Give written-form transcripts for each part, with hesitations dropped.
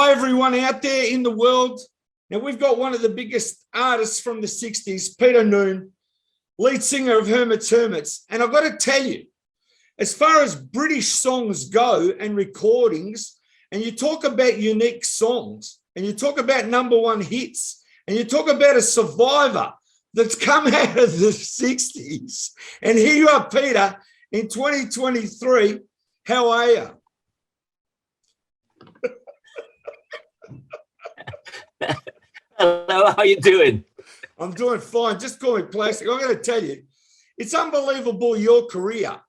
Hi, everyone out there in the world. Now, we've got one of the biggest artists from the 60s, Peter Noone, lead singer of HERMITS. And I've got to tell you, as far as British songs go and recordings, and you talk about unique songs, and you talk about #1 hits, and you talk about a survivor that's come out of the 60s, and here you are, Peter, in 2023. How are you? Hello, how you doing? I'm doing fine. Just call me Plastic. I'm going to tell you, it's unbelievable, your career.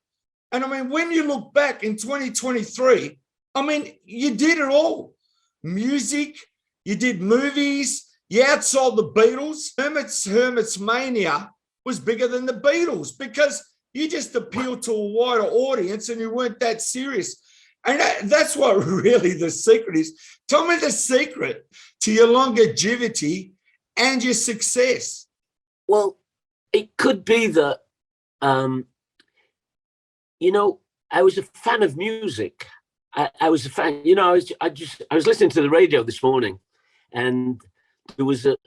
And I mean, when you look back in 2023, I mean, you did it all. Music, you did movies, you outsold the Beatles. HERMITS Mania was bigger than the Beatles because you just appealed to a wider audience and you weren't that serious. And that's what really the secret is. Tell me the secret to your longevity and your success. Well, it could be that, you know, I was a fan of music. I was a fan, you know, I was listening to the radio this morning and it was a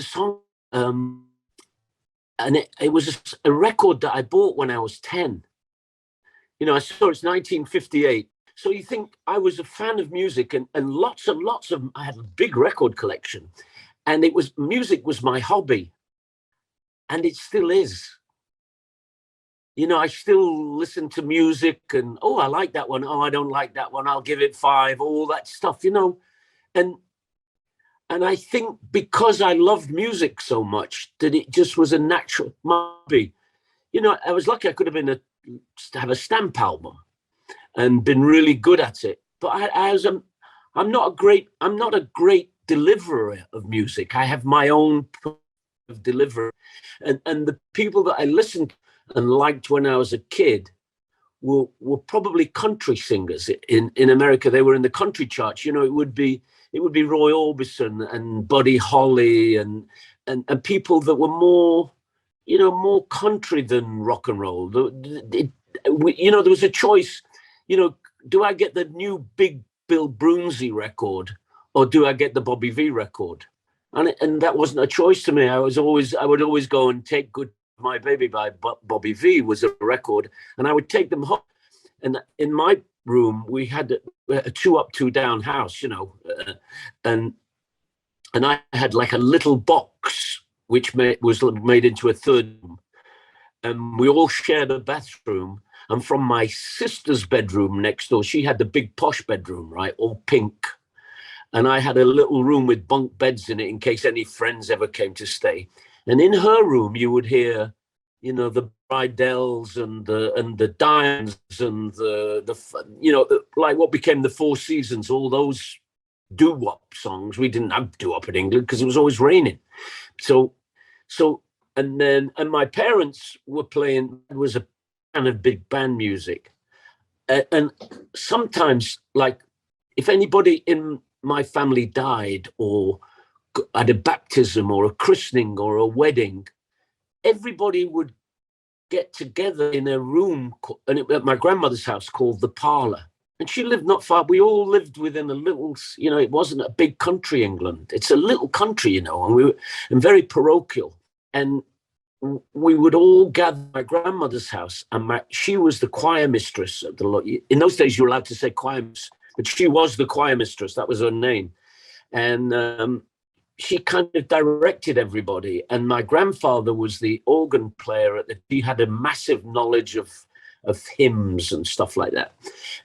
song, and it was a record that I bought when I was 10. You know, I saw it's 1958. So you think I was a fan of music and lots of, I had a big record collection and music was my hobby and it still is. You know, I still listen to music and, oh, I like that one. Oh, I don't like that one. I'll give it 5, all that stuff, you know. And I think because I loved music so much that it just was a natural hobby. You know, I was lucky I could have have a stamp album and been really good at it. But I'm not a great deliverer of music. I have my own of delivery. And the people that I listened and liked when I was a kid were probably country singers. In America, they were in the country charts. You know, it would be Roy Orbison and Buddy Holly and people that were more, you know, more country than rock and roll. You know, there was a choice. You know, do I get the new Big Bill Broonzy record or do I get the Bobby V record? And that wasn't a choice to me. I would always go and Take Good My Baby by Bobby V was a record, and I would take them home. And in my room, we had a 2 up, 2 down house, you know, and I had like a little box which was made into a third room, and we all shared a bathroom. And from my sister's bedroom next door, she had the big posh bedroom, right, all pink. And I had a little room with bunk beds in it in case any friends ever came to stay. And in her room, you would hear, you know, the Bridels and the Diamonds and you know, like what became the Four Seasons, all those doo-wop songs. We didn't have doo-wop in England because it was always raining. And my parents were playing, it was a kind of big band music. And sometimes, like, if anybody in my family died or had a baptism or a christening or a wedding, everybody would get together in a room at my grandmother's house called the parlor. And she lived not far. We all lived within a little, you know, it wasn't a big country, England. It's a little country, you know, and very parochial. And we would all gather at my grandmother's house, and she was the choir mistress at the. In those days, you were allowed to say choir mistress, but she was the choir mistress. That was her name, and she kind of directed everybody. And my grandfather was the organ player he had a massive knowledge of hymns and stuff like that,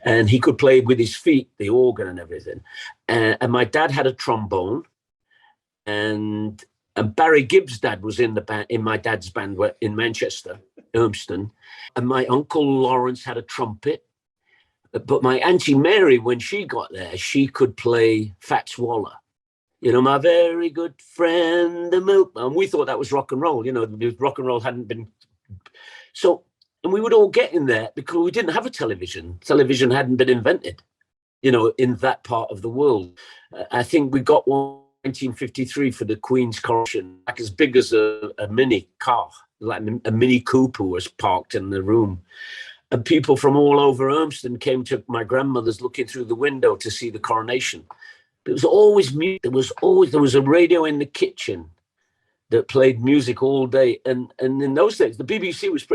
and he could play with his feet the organ and everything. And my dad had a trombone, and Barry Gibb's dad was in the band, in my dad's band in Manchester, Urmston. And my uncle Lawrence had a trumpet. But my Auntie Mary, when she got there, she could play Fats Waller. You know, my very good friend, the milkman. And we thought that was rock and roll. You know, rock and roll hadn't been. So, and we would all get in there because we didn't have a television. Television hadn't been invented, you know, in that part of the world. I think we got one 1953 for the Queen's coronation, like as big as a mini car, like a Mini Cooper was parked in the room. And people from all over Urmston came to my grandmother's looking through the window to see the coronation. There was always music. There was a radio in the kitchen that played music all day. And in those days, the BBC was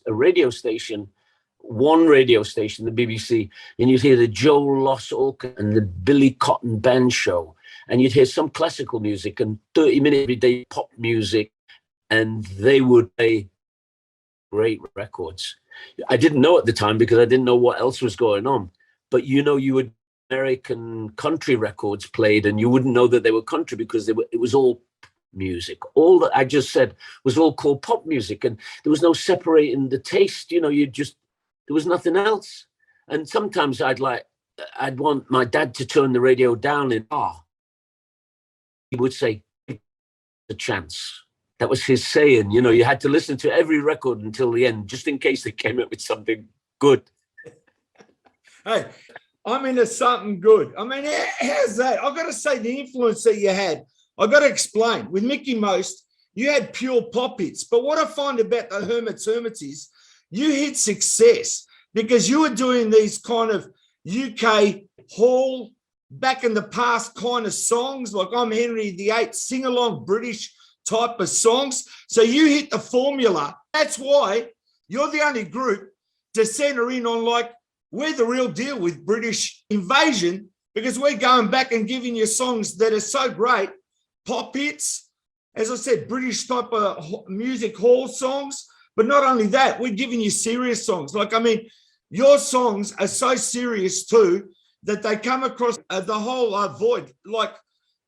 a radio station, one radio station, the BBC, and you'd hear the Joel Loss Orchestra and the Billy Cotton Band Show, and you'd hear some classical music and 30-minute everyday pop music, and they would play great records. I didn't know at the time because I didn't know what else was going on. But, you would American country records played, and you wouldn't know that they were country because it was all music. All that I just said was all called pop music, and there was no separating the taste. There was nothing else. And sometimes I'd want my dad to turn the radio down in he would say, "A chance." That was his saying. You had to listen to every record until the end, just in case they came up with something good. Hey, I'm into something good. I mean, how's that? I've got to say, the influence that you had, I've got to explain. With Mickey Most, you had pure pop hits. But what I find about the Hermits is you hit success because you were doing these kind of UK hall, back in the past kind of songs, like I'm Henry VIII, sing-along British type of songs. So you hit the formula. That's why you're the only group to center in on, like, we're the real deal with British invasion, because we're going back and giving you songs that are so great, pop hits, as I said, British type of music hall songs. But not only that, we're giving you serious songs. Like, I mean, your songs are so serious too that they come across the whole void. Like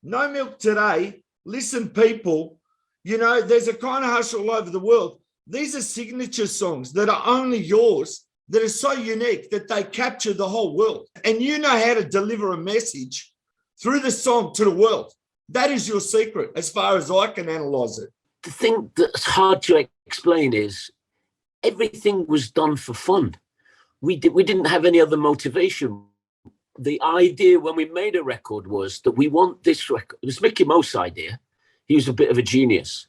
No Milk Today, Listen People, there's a kind of hush all over the world. These are signature songs that are only yours, that are so unique that they capture the whole world. And you know how to deliver a message through the song to the world. That is your secret, as far as I can analyze it. The thing that's hard to explain is everything was done for fun. We didn't have any other motivation. The idea when we made a record was that we want this record. It was Mickey Most's idea. He was a bit of a genius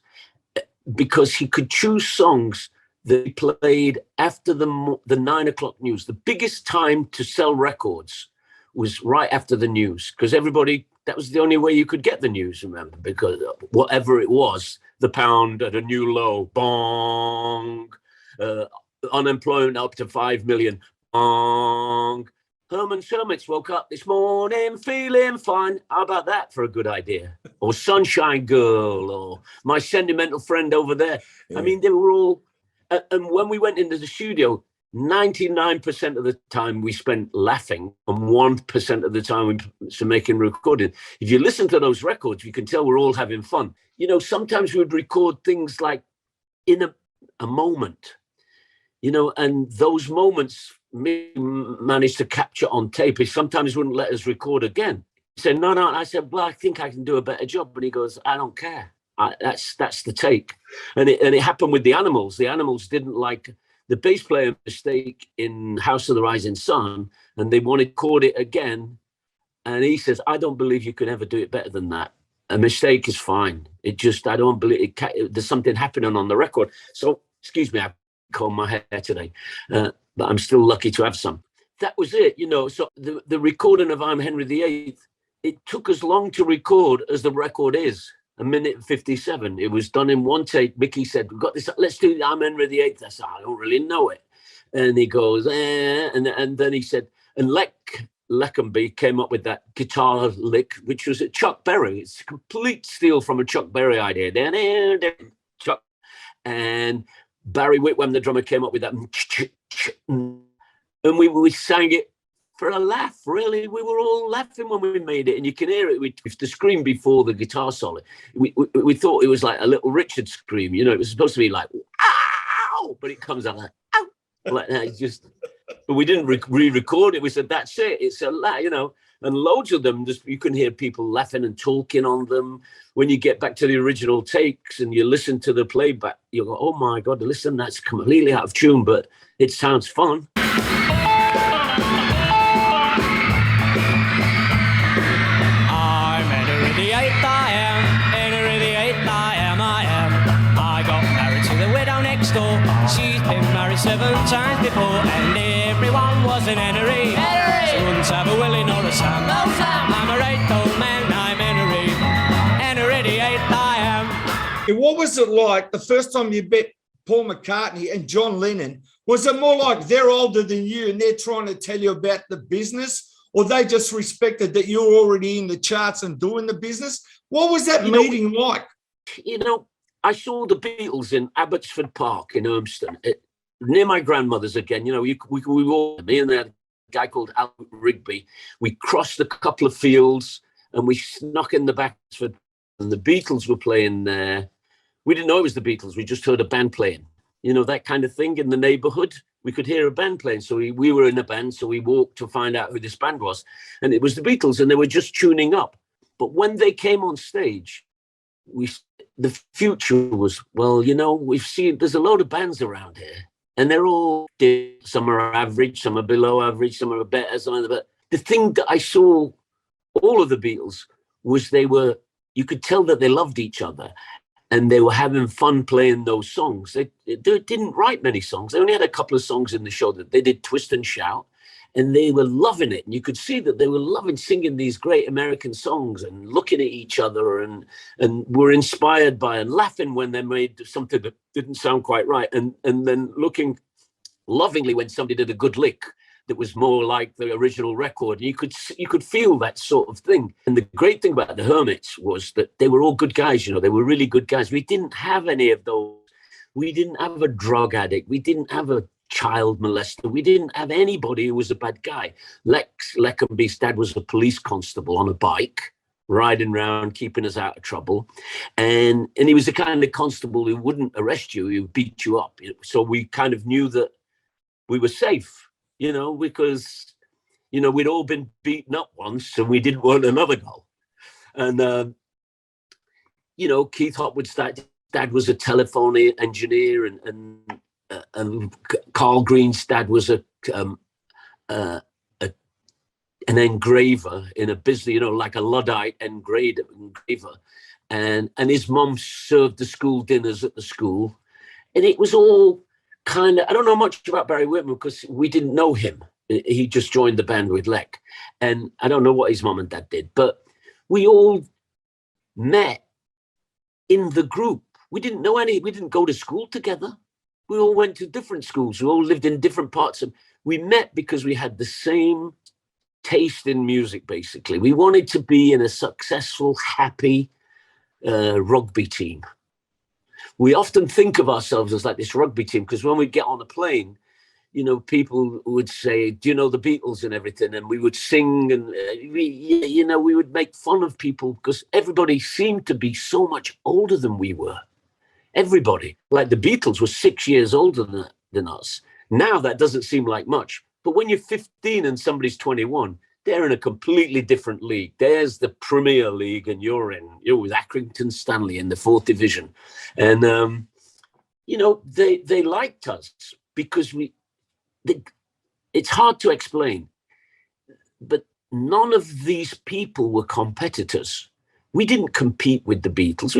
because he could choose songs that he played after the 9 o'clock news. The biggest time to sell records was right after the news, because that was the only way you could get the news, remember, because whatever it was, the pound at a new low, bong, unemployment up to 5 million, bong. Hermits woke up this morning feeling fine. How about that for a good idea? Or Sunshine Girl, or My Sentimental Friend Over There. Yeah. I mean, they were all... And when we went into the studio, 99% of the time we spent laughing, and 1% of the time we making recording. If you listen to those records, you can tell we're all having fun. Sometimes we would record things like in a moment, and those moments me managed to capture on tape. He sometimes wouldn't let us record again. He said, no. And I said, well, I think I can do a better job. But he goes, I don't care. That's the take. And it happened with the Animals. The Animals didn't like the bass player mistake in House of the Rising Sun, and they wanted to record it again. And he says, I don't believe you can ever do it better than that. A mistake is fine. I don't believe there's something happening on the record. So, excuse me, I comb my hair today, but I'm still lucky to have some. That was it, So the recording of I'm Henry VIII, it took as long to record as the record is. 1 minute and 57. It was done in one take. Mickey said, we've got this, let's do I'm Henry VIII. I said, I don't really know it. And he goes, and then he said, and Leckenby came up with that guitar lick, which was a Chuck Berry. It's a complete steal from a Chuck Berry idea. Chuck. And Barry Whitwam, the drummer, came up with that. And we sang it for a laugh, really. We were all laughing when we made it, and you can hear it with the scream before the guitar solo. We thought it was like a Little Richard scream, it was supposed to be like, ow, but it comes out like, ow, like that. But we didn't re-record it. We said, that's it. It's a laugh, and loads of them, you can hear people laughing and talking on them. When you get back to the original takes and you listen to the playback, you go, oh my God, listen, that's completely out of tune, but it sounds fun. She's been married 7 times before, and everyone was an Henry. She wouldn't have a Willie nor a Sam. No Sam. I'm a right old man. What was it like the first time you met Paul McCartney and John Lennon? Was it more like they're older than you and they're trying to tell you about the business, or they just respected that you're already in the charts and doing the business? What was that meeting like? I saw the Beatles in Abbotsford Park in Urmston, near my grandmother's again. We all, me and that guy called Albert Rigby, we crossed a couple of fields and we snuck in the back, and the Beatles were playing there. We didn't know it was the Beatles. We just heard a band playing, that kind of thing in the neighborhood. We could hear a band playing. So we were in a band. So we walked to find out who this band was. And it was the Beatles, and they were just tuning up. But when they came on stage, the future was, we've seen, there's a load of bands around here. And they're all, some are average, some are below average, some are better, some are better. The thing that I saw all of the Beatles was you could tell that they loved each other. And they were having fun playing those songs. They didn't write many songs. They only had a couple of songs in the show that they did Twist and Shout, and they were loving it. And you could see that they were loving singing these great American songs and looking at each other and were inspired by and laughing when they made something that didn't sound quite right. And then looking lovingly when somebody did a good lick that was more like the original record. And you could feel that sort of thing. And the great thing about the Hermits was that they were all good guys. They were really good guys. We didn't have any of those. We didn't have a drug addict. We didn't have a child molester. We didn't have anybody who was a bad guy. Lex Leckenby's dad was a police constable on a bike, riding around, keeping us out of trouble. And he was the kind of constable who wouldn't arrest you, he would beat you up. So we kind of knew that we were safe. Because, we'd all been beaten up once and we didn't want another go. And, Keith Hopwood's dad was a telephone engineer and Carl Green's dad was an engraver in a business, like a Luddite engraver. And his mum served the school dinners at the school. And it was all kind of, I don't know much about Barry Whitman because we didn't know him. He just joined the band with Lec. And I don't know what his mum and dad did, but we all met in the group. We didn't go to school together. We all went to different schools. We all lived in different parts we met because we had the same taste in music, basically. We wanted to be in a successful, happy rugby team. We often think of ourselves as like this rugby team because when we get on a plane, people would say, do you know the Beatles and everything? And we would sing and we would make fun of people because everybody seemed to be so much older than we were. Everybody, like the Beatles were 6 years older than us. Now that doesn't seem like much. But when you're 15 and somebody's 21, they're in a completely different league. There's the Premier League, and you're with Accrington Stanley in the 4th division. And, they liked us because it's hard to explain, but none of these people were competitors. We didn't compete with the Beatles.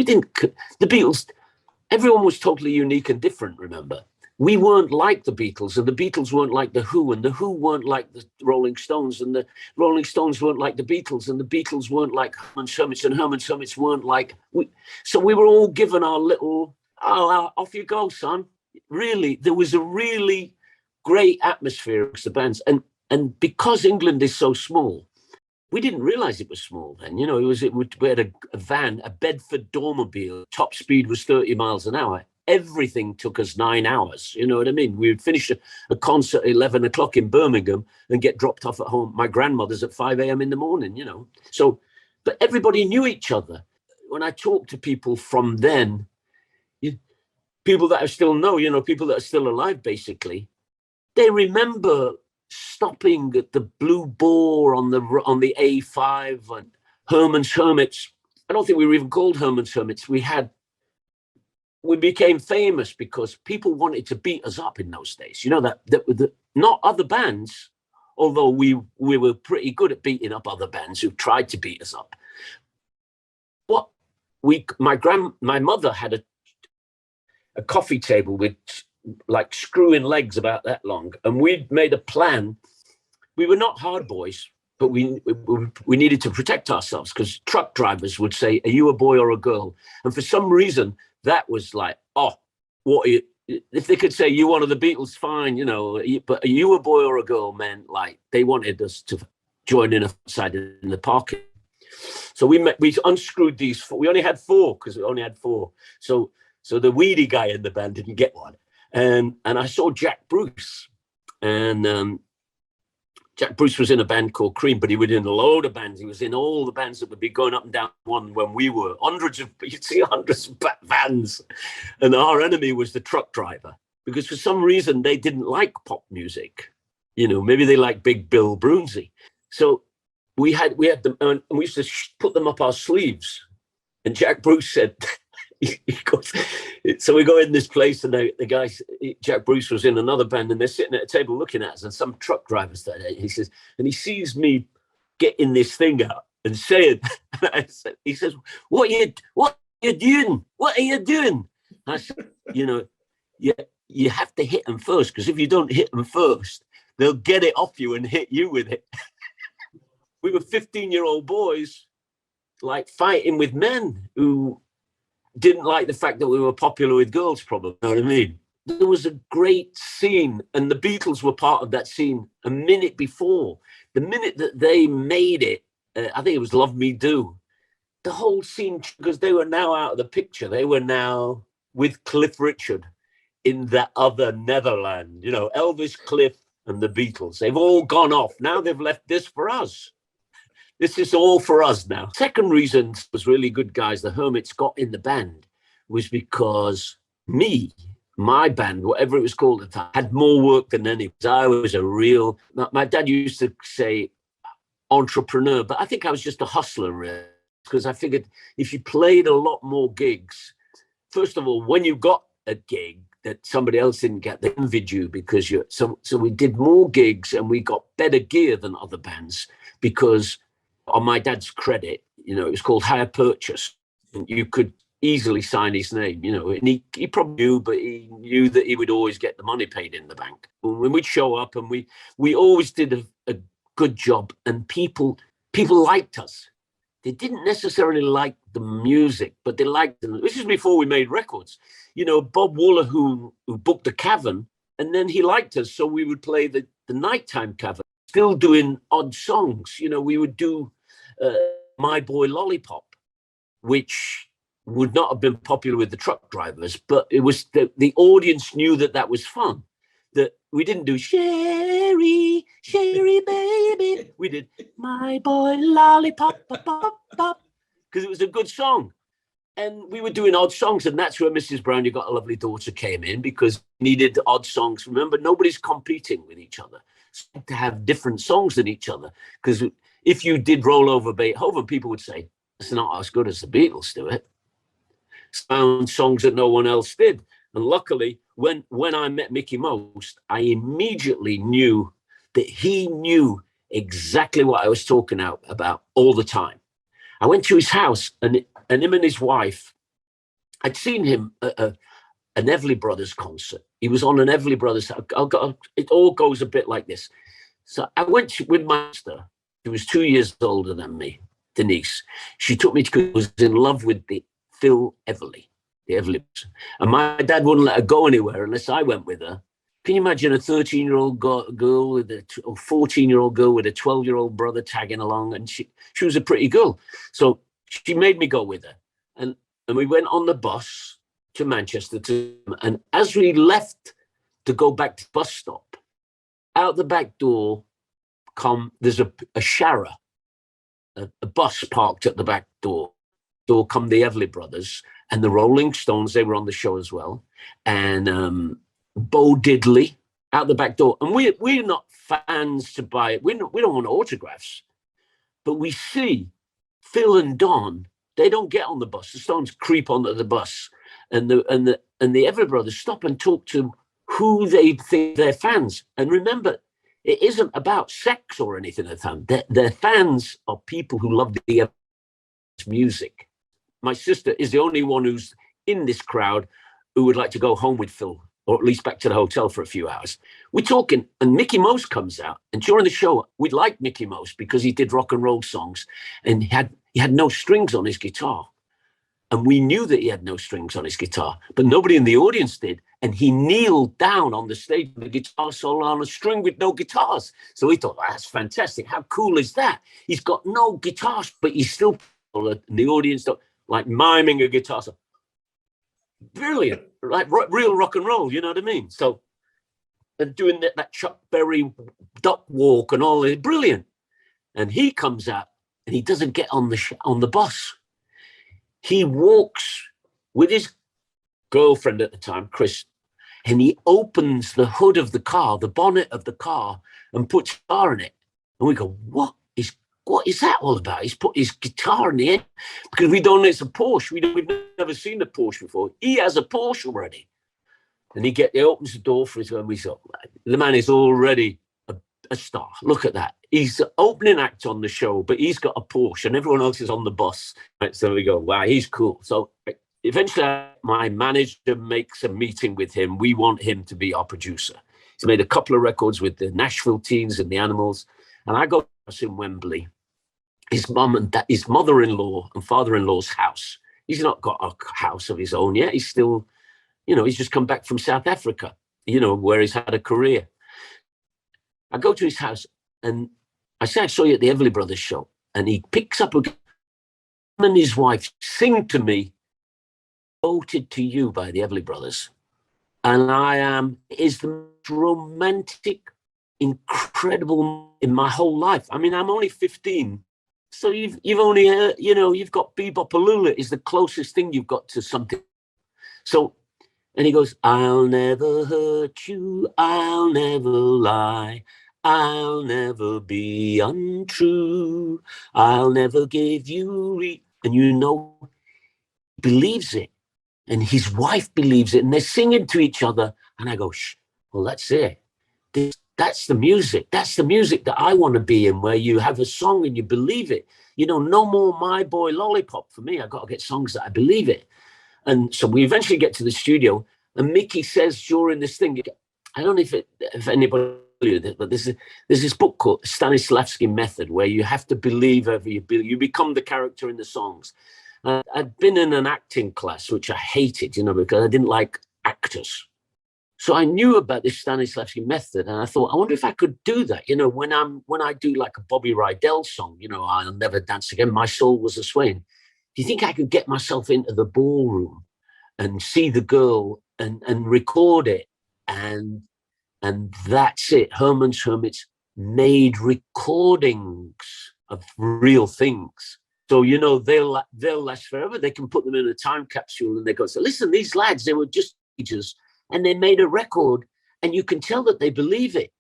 The Beatles, everyone was totally unique and different, remember? We weren't like the Beatles, and the Beatles weren't like the Who, and the Who weren't like the Rolling Stones, and the Rolling Stones weren't like the Beatles, and the Beatles weren't like Herman's Hermits, and Herman's Hermits weren't like... So we were all given our little, off you go, son. Really, there was a really great atmosphere amongst the bands. And because England is so small, we didn't realize it was small then. We had a van, a Bedford Dormobile, top speed was 30 miles an hour. Everything took us 9 hours. You know what I mean? We would finish a concert at 11 o'clock in Birmingham and get dropped off at home. My grandmother's at 5 a.m. in the morning, So, but everybody knew each other. When I talk to people from then, people that I still know, people that are still alive, basically, they remember stopping at the Blue Boar on the A5 and Herman's Hermits. I don't think we were even called Herman's Hermits. We became famous because people wanted to beat us up in those days. Not other bands, although we were pretty good at beating up other bands who tried to beat us up. My mother had a coffee table with like screw-in legs about that long, and we'd made a plan. We were not hard boys. but we needed to protect ourselves because truck drivers would say, "Are you a boy or a girl?" And for some reason, that was like, "Oh, what are you?" If they could say you're one of the Beatles, fine, but are you a boy or a girl, man? Like they wanted us to join in outside in the parking. So we unscrewed these four. We only had four because we only had four. So the weedy guy in the band didn't get one. And I saw Jack Bruce, and Jack Bruce was in a band called Cream, but he was in a load of bands. He was in all the bands that would be going up and down one when we were. You'd see hundreds of bands. And our enemy was the truck driver, because for some reason they didn't like pop music. Maybe they liked Big Bill Brunsey. So we had them, and we used to put them up our sleeves. And Jack Bruce said, so we go in this place, and the guy, Jack Bruce, was in another band, and they're sitting at a table looking at us, and some truck driver's there. He says, and he sees me getting this thing out and saying, he says, what are you doing? What are you doing? I said, you have to hit them first, because if you don't hit them first, they'll get it off you and hit you with it. We were 15-year-old boys, like fighting with men who didn't like the fact that we were popular with girls, probably. You know what I mean? There was a great scene, and the Beatles were part of that scene a minute before. The minute that they made it, I think it was Love Me Do, the whole scene, because they were now out of the picture. They were now with Cliff Richard in that other Netherland, Elvis, Cliff, and the Beatles. They've all gone off. Now they've left this for us. This is all for us now. Second reason was really good guys the Hermits got in the band was because my band, whatever it was called at the time, had more work than any. I was my dad used to say entrepreneur, but I think I was just a hustler, really, because I figured if you played a lot more gigs, first of all, when you got a gig that somebody else didn't get, they envied you because so we did more gigs and we got better gear than other bands because, on my dad's credit, it was called hire purchase. And you could easily sign his name, and he probably knew, but he knew that he would always get the money paid in the bank. When we'd show up, and we always did a good job, and people liked us. They didn't necessarily like the music, but they liked them. This is before we made records. Bob Wooler, who booked the Cavern, and then he liked us, so we would play the nighttime Cavern, still doing odd songs. We would do My Boy Lollipop, which would not have been popular with the truck drivers, but it was the audience knew that was fun. That we didn't do Sherry baby. We did My Boy Lollipop, because it was a good song. And we were doing odd songs, and that's where Mrs. Brown, You Got a Lovely Daughter came in, because we needed odd songs. Remember, nobody's competing with each other. So to have different songs than each other, because if you did Roll Over Beethoven, people would say, it's not as good as the Beatles do it. Found songs that no one else did. And luckily, when I met Mickey Most, I immediately knew that he knew exactly what I was talking about all the time. I went to his house, and him and his wife, I'd seen him at an Everly Brothers concert. He was on an Everly Brothers. It all goes a bit like this. So I went with my sister, who was 2 years older than me, Denise. She took me to, was in love with the Phil Everly, the Everly. And my dad wouldn't let her go anywhere unless I went with her. Can you imagine a 13-year-old girl with a 14-year-old girl with a 12-year-old brother tagging along? And she was a pretty girl. So she made me go with her. And we went on the bus to Manchester. And as we left to go back to the bus stop, out the back door, there's a Shara, a bus parked at the back door. Door come the Everly Brothers and the Rolling Stones. They were on the show as well. And Bo Diddley out the back door. And we're not fans to buy it. We don't want autographs. But we see Phil and Don, they don't get on the bus. The Stones creep onto the bus. And the Everly Brothers stop and talk to who they think they're fans. And remember, it isn't about sex or anything at the time. Their fans are people who love the Everly music. My sister is the only one who's in this crowd who would like to go home with Phil or at least back to the hotel for a few hours. We're talking, and Mickey Most comes out. And during the show, we liked Mickey Most because he did rock and roll songs, and he had no strings on his guitar. And we knew that he had no strings on his guitar, but nobody in the audience did. And he kneeled down on the stage with a guitar solo on a string with no guitars. So we thought, that's fantastic. How cool is that? He's got no guitars, but he's still in the audience, like miming a guitar solo. Brilliant, like real rock and roll, you know what I mean? So, and doing that Chuck Berry duck walk and all that, brilliant. And he comes out and he doesn't get on the bus. He walks with his girlfriend at the time, Chris, and he opens the hood of the car, the bonnet of the car, and puts a guitar in it. And we go, what is that all about? He's put his guitar in the end, because we don't know it's a Porsche. We've never seen a Porsche before. He has a Porsche already. And he opens the door for us, and we thought, the man is already a star. Look at that. He's the opening act on the show, but he's got a Porsche and everyone else is on the bus. Right, so we go, wow, he's cool. So eventually my manager makes a meeting with him. We want him to be our producer. He's made a couple of records with the Nashville Teens and the Animals. And I go to us in Wembley, his mum and dad, his mother-in-law and father-in-law's house. He's not got a house of his own yet. He's still, he's just come back from South Africa, where he's had a career. I go to his house and I say, I saw you at the Everly Brothers show. And he picks up him and his wife sing to me, Devoted to You by the Everly Brothers. And is the most romantic, incredible in my whole life. I mean, I'm only 15. So you've only heard, you've got Bebop-A-Lula is the closest thing you've got to something. So, and he goes, I'll never hurt you, I'll never lie, I'll never be untrue, I'll never give you, and he believes it. And his wife believes it, and they're singing to each other. And I go, well, that's it. That's the music. That's the music that I want to be in, where you have a song and you believe it. No more My Boy Lollipop for me. I got to get songs that I believe it. And so we eventually get to the studio, and Mickey says during this thing, I don't know if anybody knew this, but there's this book called Stanislavski Method, where you have to believe you become the character in the songs. I'd been in an acting class, which I hated, because I didn't like actors. So I knew about this Stanislavski Method, and I thought, I wonder if I could do that. When I do like a Bobby Rydell song, I'll Never Dance Again, My Soul Was a Swaying. Do you think I could get myself into the ballroom and see the girl and record it? And that's it. Herman's Hermits made recordings of real things. So, they'll last forever. They can put them in a time capsule and they go, so listen, these lads, they were just teenagers and they made a record, and you can tell that they believe it.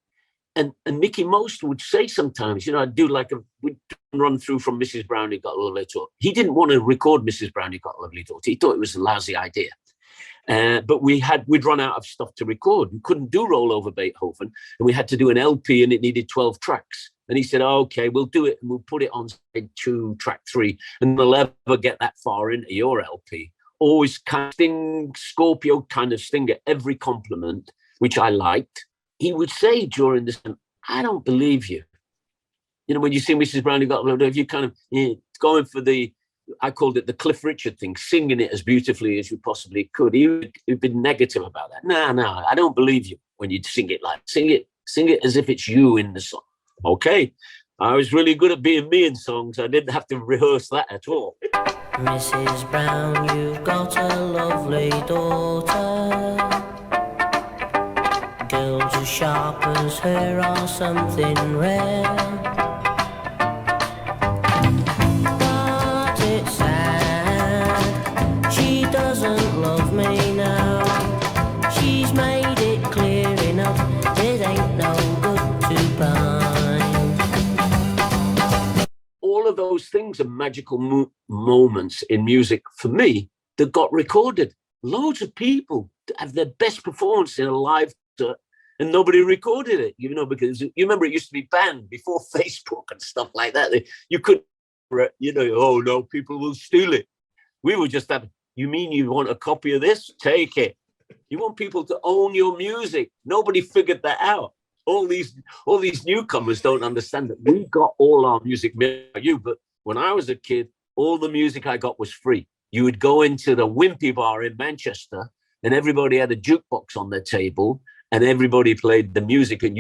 And Mickey Most would say sometimes, I'd do we'd run through from Mrs. Brownie Got a Lovely Daughter. He didn't want to record Mrs. Brownie Got a Lovely Daughter. He thought it was a lousy idea. But we'd run out of stuff to record. We couldn't do Roll Over Beethoven, and we had to do an LP, and it needed 12 tracks. And he said, okay, we'll do it, and we'll put it on side 2, track 3, and we'll ever get that far into your LP. Always kind of Scorpio kind of sting at every compliment, which I liked. He would say during this time, I don't believe you. When you see Mrs. Brownie Got a Lovely Daughter, you kind of going for I called it the Cliff Richard thing, singing it as beautifully as you possibly could. He'd been negative about that. No, I don't believe you when you sing it sing it as if it's you in the song. Okay, I was really good at being me in songs. I didn't have to rehearse that at all. Mrs. Brown, you've got a lovely daughter. Girls as sharp as her are something rare. But it's sad, she doesn't love me now. She's made it clear enough, it ain't no good to buy. All of those things are magical moments in music for me that got recorded. Loads of people have their best performance in a live concert and nobody recorded it, because you remember it used to be banned before Facebook and stuff like that. You couldn't, oh no, people will steal it. We were just you mean you want a copy of this? Take it. You want people to own your music. Nobody figured that out. All these newcomers don't understand that we got all our music you. But when I was a kid, all the music I got was free. You would go into the Wimpy Bar in Manchester, and everybody had a jukebox on their table, and everybody played the music. And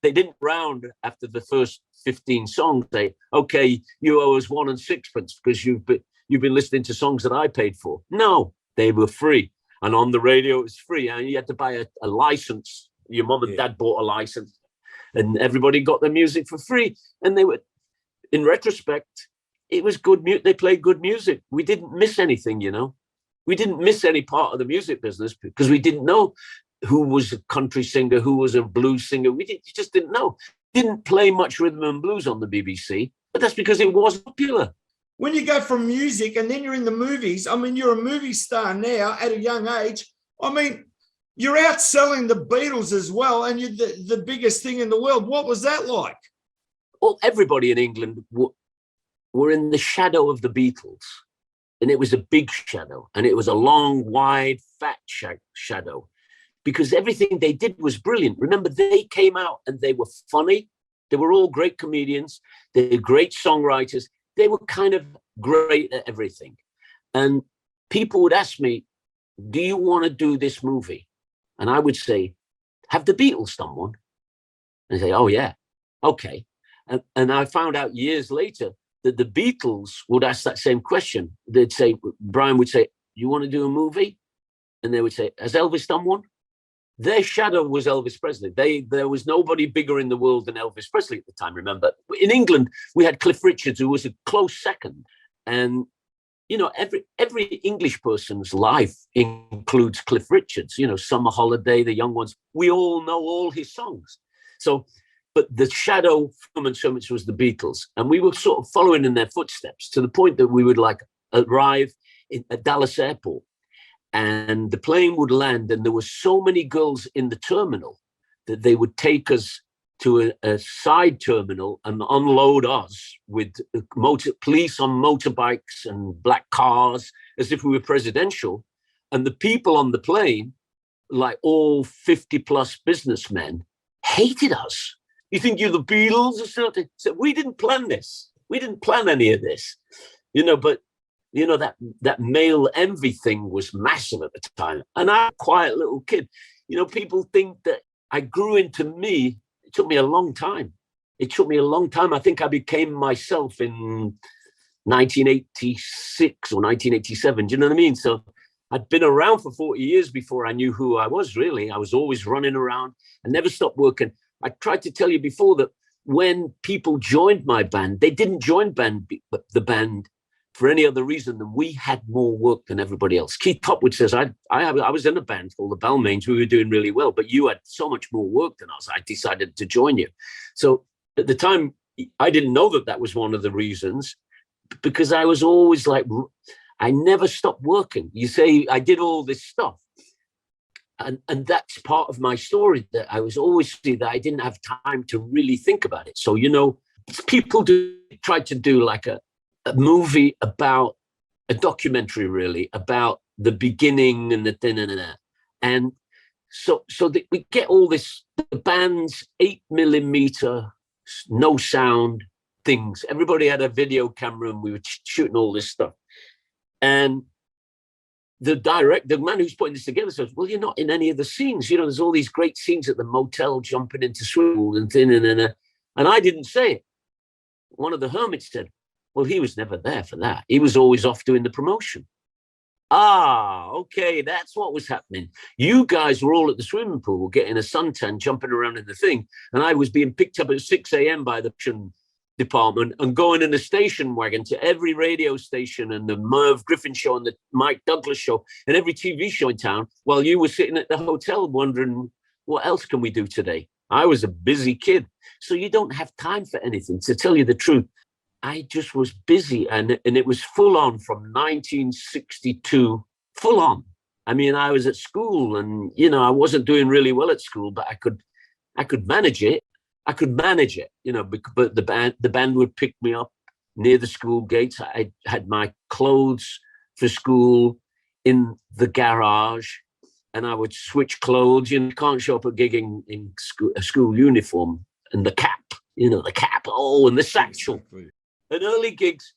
they didn't round after the first 15 songs. Say, okay, you owe us 1 6 because you've been listening to songs that I paid for. No, they were free. And on the radio, it was free. And you had to buy a license. Your mom and dad bought a license, and everybody got their music for free. And they were, in retrospect, it was good. They played good music. We didn't miss anything, We didn't miss any part of the music business because we didn't know who was a country singer, who was a blues singer. Just didn't know. Didn't play much rhythm and blues on the BBC, but that's because it was popular. When you go from music and then you're in the movies, I mean, you're a movie star now at a young age. I mean, you're outselling the Beatles as well, and you're the biggest thing in the world. What was that like? Well, everybody in England were in the shadow of the Beatles, and it was a big shadow, and it was a long, wide, fat shadow, because everything they did was brilliant. Remember, they came out and they were funny. They were all great comedians. They were great songwriters. They were kind of great at everything. And people would ask me, do you want to do this movie? And I would say, have the Beatles done one? And they say, oh, yeah. Okay. And I found out years later that the Beatles would ask that same question. They'd say, Brian would say, you want to do a movie? And they would say, has Elvis done one? Their shadow was Elvis Presley. There was nobody bigger in the world than Elvis Presley at the time, remember? In England, we had Cliff Richards, who was a close second. And, every English person's life includes Cliff Richards, Summer Holiday, The Young Ones. We all know all his songs. So, but the shadow from HERMITS was the Beatles. And we were sort of following in their footsteps to the point that we would arrive at Dallas Airport. And the plane would land, and there were so many girls in the terminal that they would take us to a side terminal and unload us with police on motorbikes and black cars, as if we were presidential. And the people on the plane, like all 50-plus businessmen, hated us. You think you're the Beatles or something? So we didn't plan this. We didn't plan any of this, but that male envy thing was massive at the time. And I'm a quiet little kid. People think that I grew into me. It took me a long time. I think I became myself in 1986 or 1987. Do you know what I mean? So I'd been around for 40 years before I knew who I was, really. I was always running around. I never stopped working. I tried to tell you before that when people joined my band, they didn't join the band for any other reason than we had more work than everybody else. Keith Hopwood says, I was in a band called the Balmains. We were doing really well, but you had so much more work than us. I decided to join you. So at the time, I didn't know that was one of the reasons, because I was always I never stopped working. You say I did all this stuff. And that's part of my story, that I was always see that I didn't have time to really think about it. So, people try to do like a movie about a documentary, really, about the beginning and and so that we get all this, the band's 8mm, no sound things. Everybody had a video camera and we were shooting all this stuff. And the man who's putting this together says, well, you're not in any of the scenes. There's all these great scenes at the motel jumping into swimming pool and I didn't say it. One of the Hermits said, well, he was never there for that. He was always off doing the promotion. Okay, that's what was happening. You guys were all at the swimming pool getting a suntan, jumping around in the thing, and I was being picked up at 6 a.m. by the production department and going in a station wagon to every radio station and the Merv Griffin show and the Mike Douglas show and every TV show in town, while you were sitting at the hotel wondering, what else can we do today? I was a busy kid. So you don't have time for anything, to tell you the truth. I just was busy, and it was full on from 1962, full on. I mean, I was at school and, I wasn't doing really well at school, but I could manage it. But the band would pick me up near the school gates. I had my clothes for school in the garage. and I would switch clothes. You can't show up at gig in a school uniform and the cap, the cap, and the satchel. Exactly. And early gigs,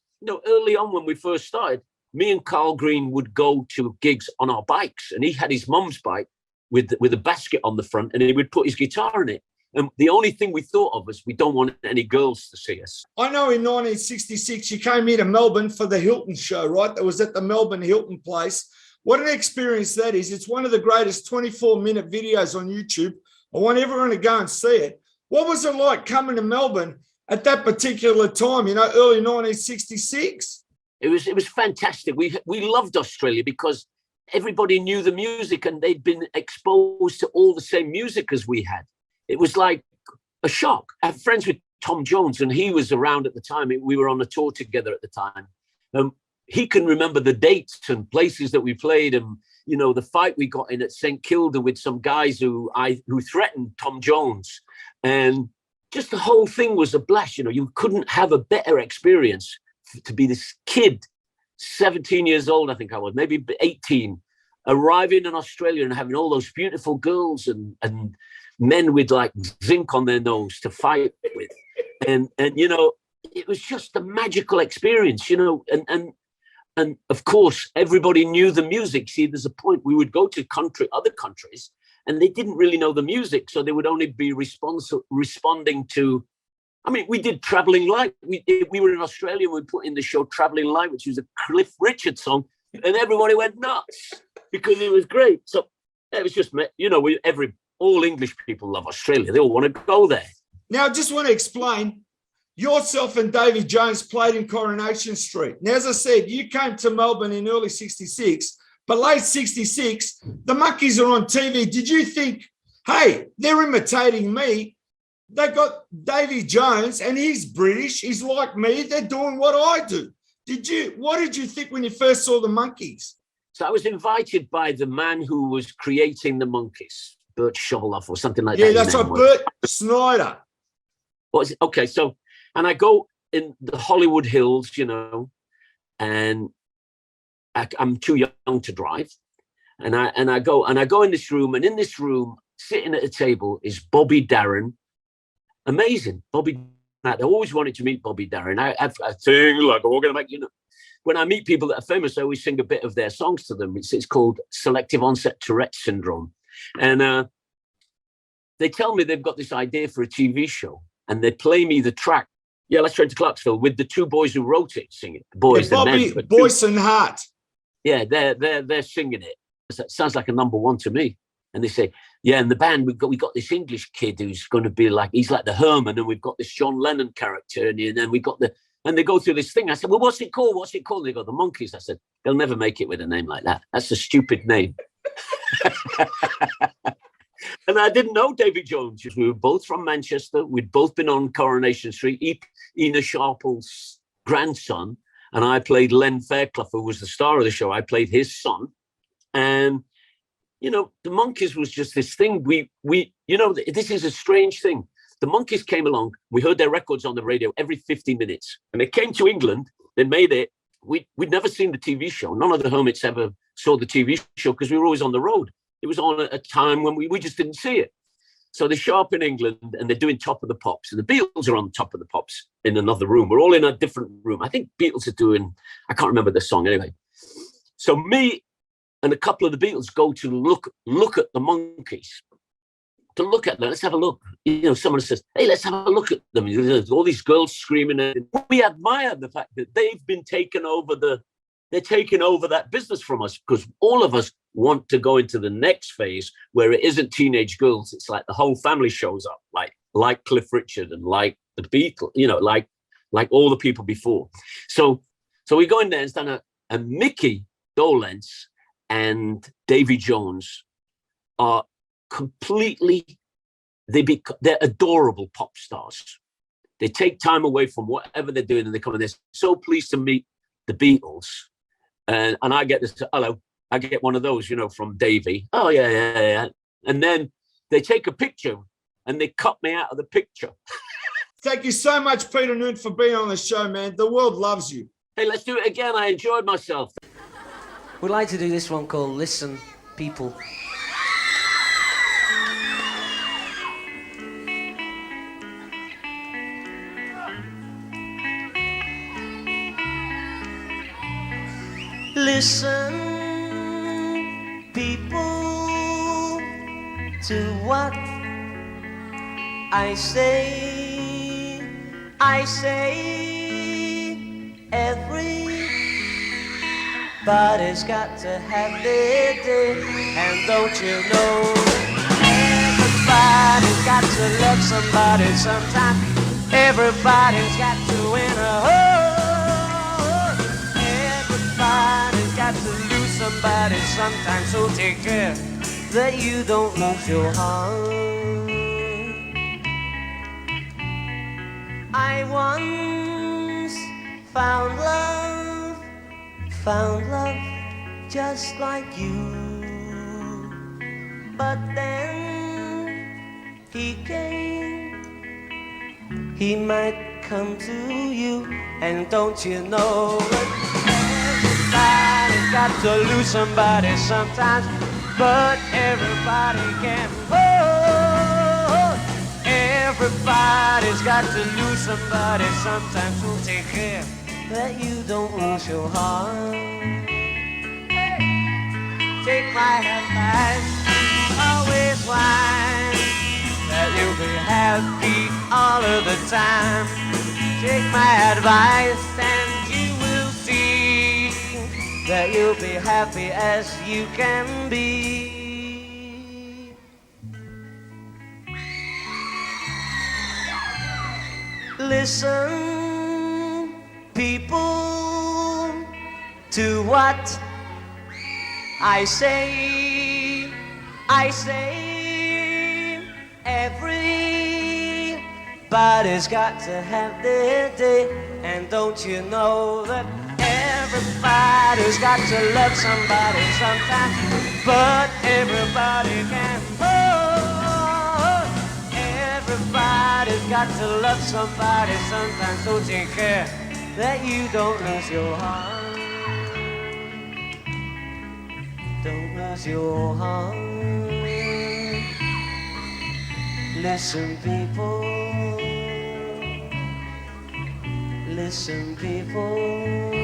early on when we first started, me and Carl Green would go to gigs on our bikes, and he had his mum's bike with a basket on the front, and he would put his guitar in it. And the only thing we thought of was we don't want any girls to see us. I know in 1966, you came here to Melbourne for the Hilton show, right? That was at the Melbourne Hilton place. What an experience that is. It's one of the greatest 24-minute videos on YouTube. I want everyone to go and see it. What was it like coming to Melbourne at that particular time, early 1966? It was fantastic. We loved Australia because everybody knew the music and they'd been exposed to all the same music as we had. It was like a shock. I have friends with Tom Jones, and he was around at the time. We were on a tour together at the time. He can remember the dates and places that we played, and the fight we got in at St Kilda with some guys who threatened Tom Jones, and just the whole thing was a blast. You couldn't have a better experience to be this kid, 17 years old, I think I was, maybe 18, arriving in Australia and having all those beautiful girls and men with like zinc on their nose to fight with. And it was just a magical experience, and of course, everybody knew the music. See, there's a point we would go to other countries, and they didn't really know the music. So they would only be responding to, we did Travelling Light. We were in Australia, we put in the show Travelling Light, which was a Cliff Richard song, and everybody went nuts because it was great. So it was just, all English people love Australia. They all want to go there. Now, I just want to explain, yourself and Davy Jones played in Coronation Street. Now, as I said, you came to Melbourne in early 66, but late 66, the Monkeys are on TV. Did you think, hey, they're imitating me? They got Davy Jones and he's British. He's like me. They're doing what I do. What did you think when you first saw the Monkeys? So I was invited by the man who was creating the Monkeys, Bert Shoveloff or something like that. Yeah, that's right, Bert Snyder. What is it? Okay, so, and I go in the Hollywood Hills, and I'm too young to drive. And I go in this room, and in this room, sitting at a table is Bobby Darin. Amazing. Bobby, I always wanted to meet Bobby Darin. I sing like, we're going to make, when I meet people that are famous, I always sing a bit of their songs to them. It's called Selective Onset Tourette Syndrome. And they tell me they've got this idea for a TV show, and they play me the track. Yeah, let's try to Clarksville with the two boys who wrote it singing it. Boys, yeah, Bobby, and men, Boyce and Hart. Yeah, they're singing it. That sounds like a number one to me. And they say, yeah, in the band we got this English kid who's going to be like, he's like the Herman, and we've got this John Lennon character, and then we got and they go through this thing. I said, well, what's it called? What's it called? They go, the Monkeys. I said, they'll never make it with a name like that. That's a stupid name. And I didn't know David Jones. We were both from Manchester. We'd both been on Coronation Street. Ina Sharple's grandson, and I played Len Fairclough, who was the star of the show. I played his son. And, the Monkeys was just this thing. This is a strange thing. The Monkeys came along. We heard their records on the radio every 50 minutes. And they came to England. They made it. We'd never seen the TV show. None of the Hermits ever saw the TV show because we were always on the road. It was on at a time when we just didn't see it. So they show up in England and they're doing Top of the Pops. And the Beatles are on Top of the Pops in another room. We're all in a different room. I think Beatles are doing, I can't remember the song anyway. So me and a couple of the Beatles go to look at the Monkeys. To look at them, let's have a look. Someone says, hey, let's have a look at them. There's all these girls screaming. And we admire the fact that they've been taking over they're taking over that business from us, because all of us want to go into the next phase where it isn't teenage girls. It's like the whole family shows up, like Cliff Richard and like the Beatles, like all the people before. So we go in there and stand and Mickey Dolenz and Davy Jones are completely, they're adorable pop stars. They take time away from whatever they're doing and they come in. They're so pleased to meet the Beatles. And I get this, hello, I get one of those, from Davy. Oh, yeah. And then they take a picture and they cut me out of the picture. Thank you so much, Peter Noone, for being on the show, man. The world loves you. Hey, let's do it again. I enjoyed myself. We'd like to do this one called Listen, People. Listen, people, to what I say. I say everybody's got to have their day. And don't you know, everybody's got to love somebody sometime. Everybody's got to win a hole. Everybody's got to lose somebody sometime. So take care that you don't lose your heart. I once found love just like you. But then he came, he might come to you. And don't you know that everybody's got to lose somebody sometimes, but everybody can hold. Everybody's got to lose somebody sometimes, so take care that you don't lose your heart. Take my advice, always whine, that you'll be happy all of the time. Take my advice and you will see that you'll be happy as you can be. Listen, people, to what I say. I say everybody's got to have their day. And don't you know that everybody's got to love somebody sometimes, but everybody can hold. Everybody's got to love somebody sometimes, so take care that you don't lose your heart. Don't lose your heart. Listen, people. Listen, people.